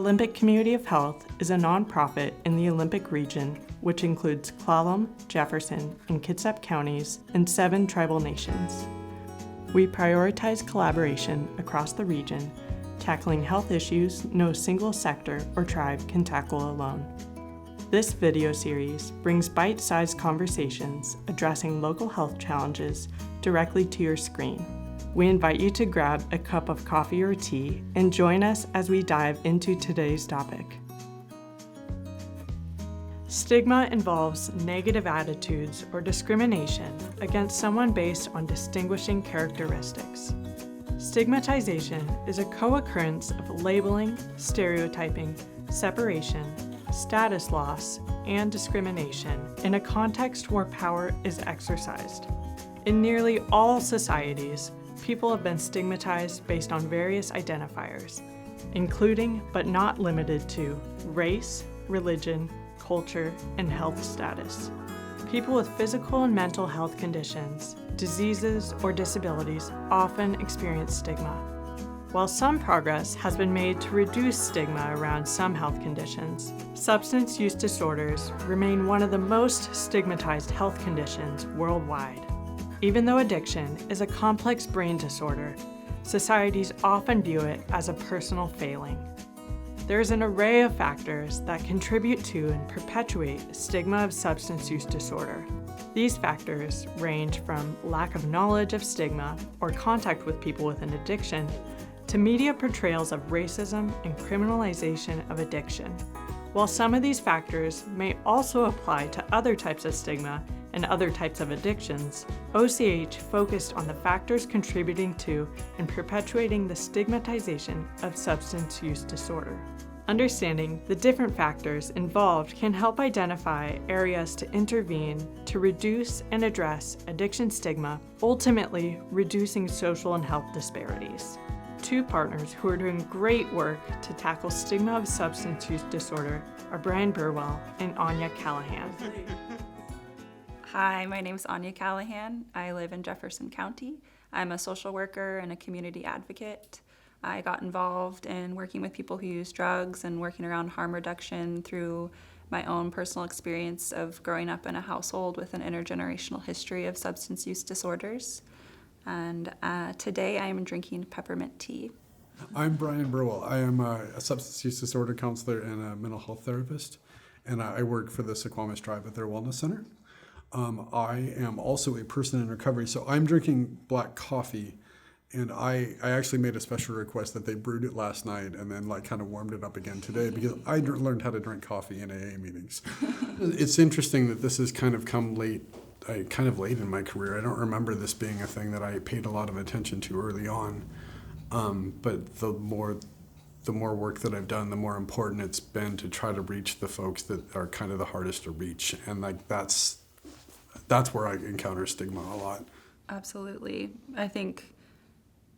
Olympic Community of Health is a nonprofit in the Olympic region, which includes Clallam, Jefferson, and Kitsap counties and 7 tribal nations. We prioritize collaboration across the region, tackling health issues no single sector or tribe can tackle alone. This video series brings bite-sized conversations addressing local health challenges directly to your screen. We invite you to grab a cup of coffee or tea and join us as we dive into today's topic. Stigma involves negative attitudes or discrimination against someone based on distinguishing characteristics. Stigmatization is a co-occurrence of labeling, stereotyping, separation, status loss, and discrimination in a context where power is exercised. In nearly all societies, people have been stigmatized based on various identifiers, including but not limited to race, religion, culture, and health status. People with physical and mental health conditions, diseases, or disabilities often experience stigma. While some progress has been made to reduce stigma around some health conditions, substance use disorders remain one of the most stigmatized health conditions worldwide. Even though addiction is a complex brain disorder, societies often view it as a personal failing. There is an array of factors that contribute to and perpetuate stigma of substance use disorder. These factors range from lack of knowledge of stigma or contact with people with an addiction to media portrayals of racism and criminalization of addiction. While some of these factors may also apply to other types of stigma and other types of addictions, OCH focused on the factors contributing to and perpetuating the stigmatization of substance use disorder. Understanding the different factors involved can help identify areas to intervene to reduce and address addiction stigma, ultimately reducing social and health disparities. 2 partners who are doing great work to tackle stigma of substance use disorder are Burwell and Anya Callahan. Hi, my name is Anya Callahan. I live in Jefferson County. I'm a social worker and a community advocate. I got involved in working with people who use drugs and working around harm reduction through my own personal experience of growing up in a household with an intergenerational history of substance use disorders. And today I am drinking peppermint tea. I'm Burwell. I am a substance use disorder counselor and a mental health therapist, and I work for the Squamish tribe at their wellness center. I am also a person in recovery, so I'm drinking black coffee, and I actually made a special request that they brewed it last night and then kind of warmed it up again today because I learned how to drink coffee in AA meetings. It's interesting that this has kind of come late in my career. I don't remember this being a thing that I paid a lot of attention to early on, but the more work that I've done, the more important it's been to try to reach the folks that are kind of the hardest to reach, and that's where I encounter stigma a lot. Absolutely. I think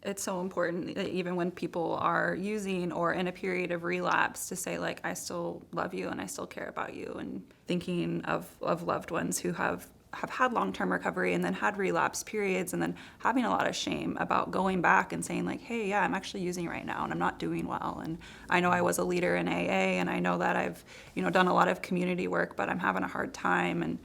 it's so important that even when people are using or in a period of relapse to say, I still love you and I still care about you, and thinking of loved ones who have had long-term recovery and then had relapse periods and then having a lot of shame about going back and saying hey, yeah, I'm actually using right now and I'm not doing well. And I know I was a leader in AA and I know that I've done a lot of community work, but I'm having a hard time. And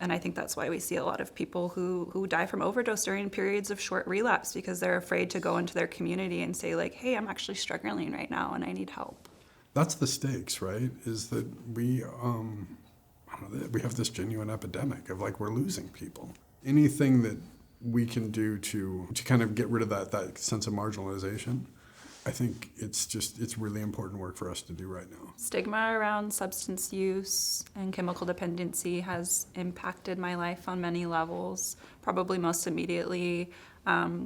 I think that's why we see a lot of people who die from overdose during periods of short relapse because they're afraid to go into their community and say hey, I'm actually struggling right now and I need help. That's the stakes, right? Is that we have this genuine epidemic of we're losing people. Anything that we can do to kind of get rid of that sense of marginalization, I think it's really important work for us to do right now. Stigma around substance use and chemical dependency has impacted my life on many levels, probably most immediately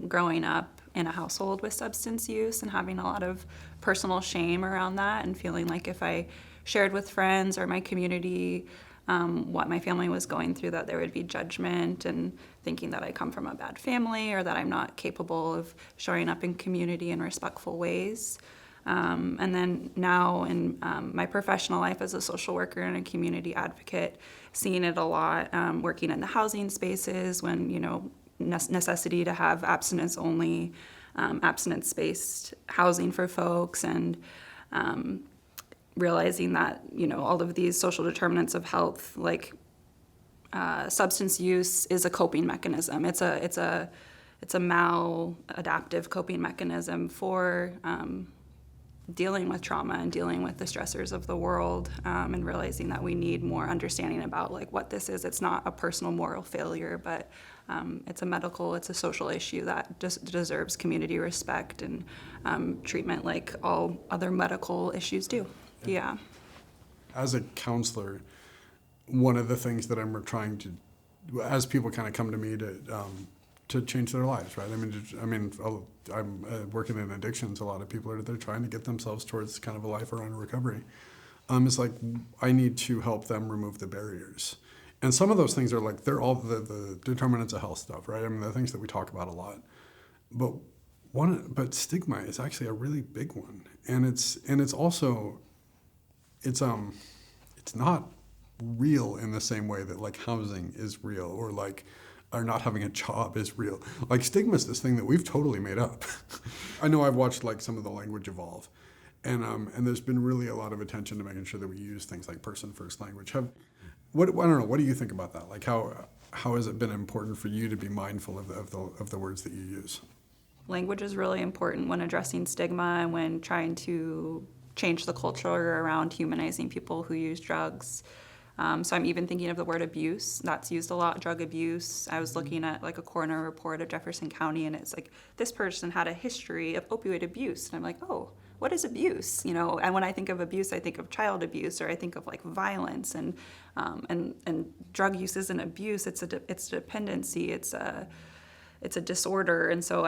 growing up in a household with substance use and having a lot of personal shame around that and feeling if I shared with friends or my community what my family was going through, that there would be judgment and thinking that I come from a bad family or that I'm not capable of showing up in community in respectful ways. And then now in my professional life as a social worker and a community advocate, seeing it a lot, working in the housing spaces when, necessity to have abstinence-only, abstinence-based housing for folks, and realizing that, all of these social determinants of health, like substance use, is a coping mechanism. It's a maladaptive coping mechanism for dealing with trauma and dealing with the stressors of the world, and realizing that we need more understanding about like what this is. It's not a personal moral failure, but it's a social issue that just deserves community respect and treatment like all other medical issues do. Yeah. As a counselor, one of the things that I'm trying to, as people kind of come to me to change their lives, right? I'm working in addictions. A lot of people they're trying to get themselves towards kind of a life around recovery. It's like I need to help them remove the barriers, and some of those things are like they're all the determinants of health stuff, right? I mean, the things that we talk about a lot, but stigma is actually a really big one, and it's also it's not real in the same way that like housing is real or like or not having a job is real. Like stigma is this thing that we've totally made up. I know I've watched like some of the language evolve, and there's been really a lot of attention to making sure that we use things like person first language. I don't know. What do you think about that? Like how has it been important for you to be mindful of the words that you use? Language is really important when addressing stigma and when trying to change the culture around humanizing people who use drugs. So I'm even thinking of the word abuse. That's used a lot, drug abuse. I was looking at like a coroner report of Jefferson County, and it's like, this person had a history of opioid abuse. And I'm like, oh, what is abuse? And when I think of abuse, I think of child abuse, or I think of like violence, and drug use isn't abuse. It's dependency. It's a disorder, and so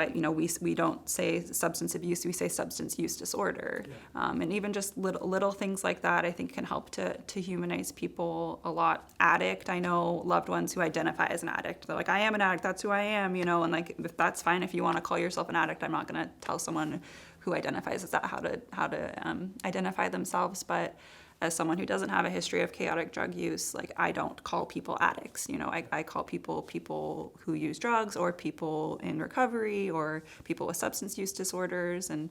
we don't say substance abuse, we say substance use disorder. Yeah. And even just little things like that, I think, can help to humanize people a lot. Addict, I know loved ones who identify as an addict. They're like, I am an addict, that's who I am, and like, if that's fine, if you want to call yourself an addict, I'm not going to tell someone who identifies as that how to identify themselves. But as someone who doesn't have a history of chaotic drug use, like I don't call people addicts. I call people who use drugs, or people in recovery, or people with substance use disorders. And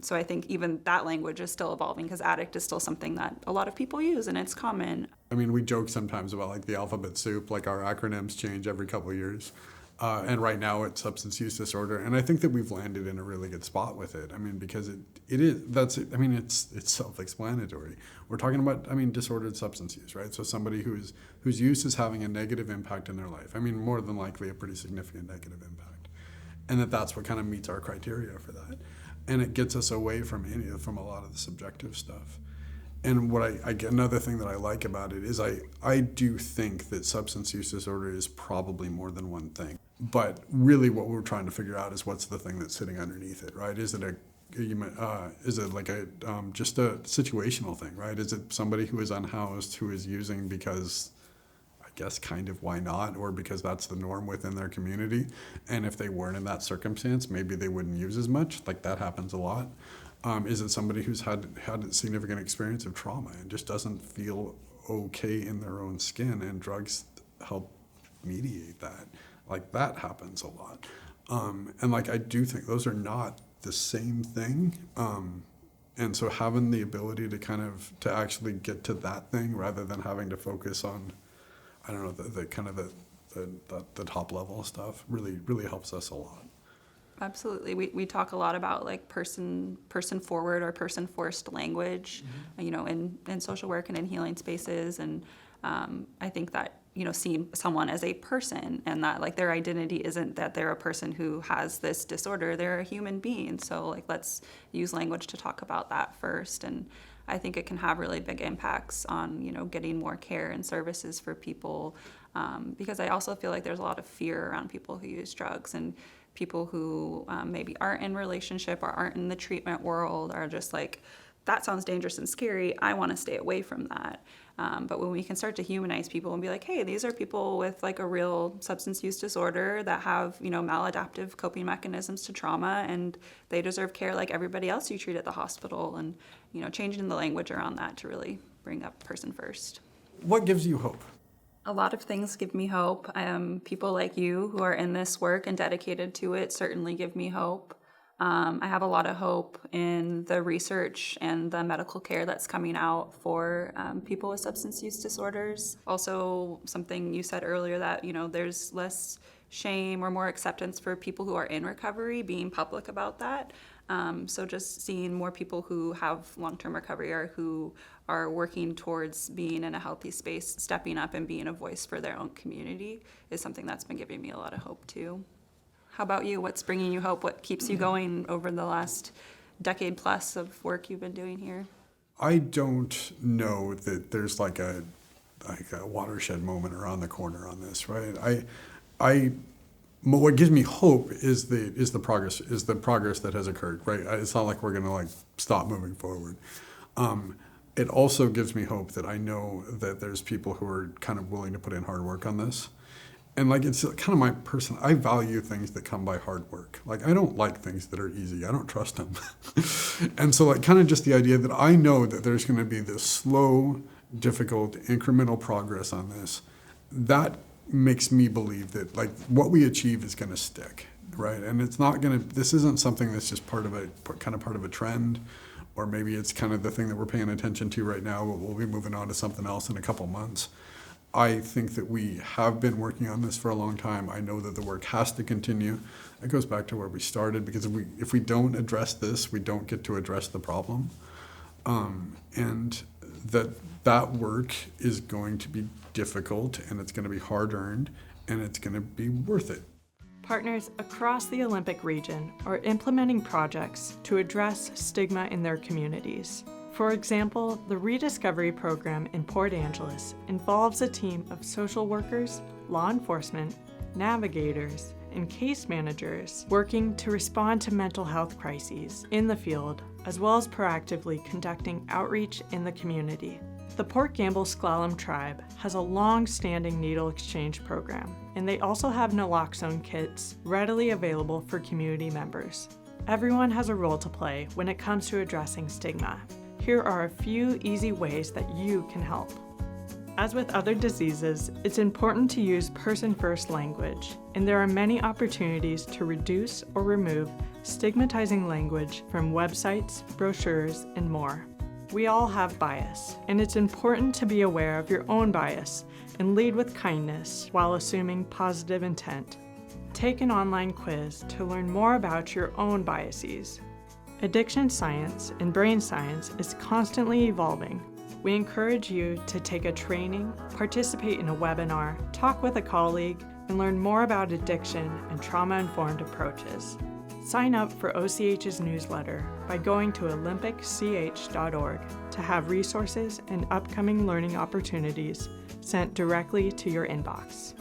so I think even that language is still evolving, because addict is still something that a lot of people use, and it's common. I mean, we joke sometimes about like the alphabet soup, like our acronyms change every couple of years. And right now it's substance use disorder. And I think that we've landed in a really good spot with it. I mean, because it's self-explanatory. We're talking about, disordered substance use, right? So somebody whose use is having a negative impact in their life. I mean, more than likely a pretty significant negative impact. And that's what kind of meets our criteria for that. And it gets us away from a lot of the subjective stuff. And what another thing that I like about it is I do think that substance use disorder is probably more than one thing. But really what we're trying to figure out is what's the thing that's sitting underneath it, right? Is it like just a situational thing, right? Is it somebody who is unhoused who is using because, I guess, kind of why not, or because that's the norm within their community? And if they weren't in that circumstance, maybe they wouldn't use as much. Like that happens a lot. Is it somebody who's had a significant experience of trauma and just doesn't feel okay in their own skin, and drugs help mediate that? Like that happens a lot. And like I do think those are not the same thing. And so having the ability to actually get to that thing rather than having to focus on, I don't know, the top level stuff really helps us a lot. Absolutely. We talk a lot about like person forward or person forced language, in social work and in healing spaces. And I think that, seeing someone as a person, and that like their identity isn't that they're a person who has this disorder, they're a human being. So like, let's use language to talk about that first. And I think it can have really big impacts on, getting more care and services for people. Because I also feel like there's a lot of fear around people who use drugs, and people who maybe aren't in relationship or aren't in the treatment world are just like, that sounds dangerous and scary, I want to stay away from that. But when we can start to humanize people and be like, hey, these are people with like a real substance use disorder that have, maladaptive coping mechanisms to trauma, and they deserve care like everybody else you treat at the hospital, and, changing the language around that to really bring up person first. What gives you hope? A lot of things give me hope. People like you who are in this work and dedicated to it certainly give me hope. I have a lot of hope in the research and the medical care that's coming out for people with substance use disorders. Also, something you said earlier that, there's less shame or more acceptance for people who are in recovery, being public about that. So just seeing more people who have long-term recovery or who are working towards being in a healthy space, stepping up and being a voice for their own community is something that's been giving me a lot of hope too. How about you? What's bringing you hope? What keeps you going over the last decade plus of work you've been doing here? I don't know that there's like a watershed moment around the corner on this, right? What gives me hope is the progress that has occurred, right? It's not like we're gonna stop moving forward. It also gives me hope that I know that there's people who are kind of willing to put in hard work on this. And it's kind of my person. I value things that come by hard work. I don't like things that are easy. I don't trust them. And so kind of just the idea that I know that there's going to be this slow, difficult, incremental progress on this, that makes me believe that what we achieve is going to stick, right? And it's not going to. This isn't something that's just part of a trend, or maybe it's kind of the thing that we're paying attention to right now. But we'll be moving on to something else in a couple months. I think that we have been working on this for a long time. I know that the work has to continue. It goes back to where we started, because if we don't address this, we don't get to address the problem. And that work is going to be difficult, and it's going to be hard-earned, and it's going to be worth it. Partners across the Olympic region are implementing projects to address stigma in their communities. For example, the Rediscovery program in Port Angeles involves a team of social workers, law enforcement, navigators, and case managers working to respond to mental health crises in the field, as well as proactively conducting outreach in the community. The Port Gamble Sklallam Tribe has a long-standing needle exchange program, and they also have naloxone kits readily available for community members. Everyone has a role to play when it comes to addressing stigma. Here are a few easy ways that you can help. As with other diseases, it's important to use person-first language, and there are many opportunities to reduce or remove stigmatizing language from websites, brochures, and more. We all have bias, and it's important to be aware of your own bias and lead with kindness while assuming positive intent. Take an online quiz to learn more about your own biases. Addiction science and brain science is constantly evolving. We encourage you to take a training, participate in a webinar, talk with a colleague, and learn more about addiction and trauma-informed approaches. Sign up for OCH's newsletter by going to olympic.ch.org to have resources and upcoming learning opportunities sent directly to your inbox.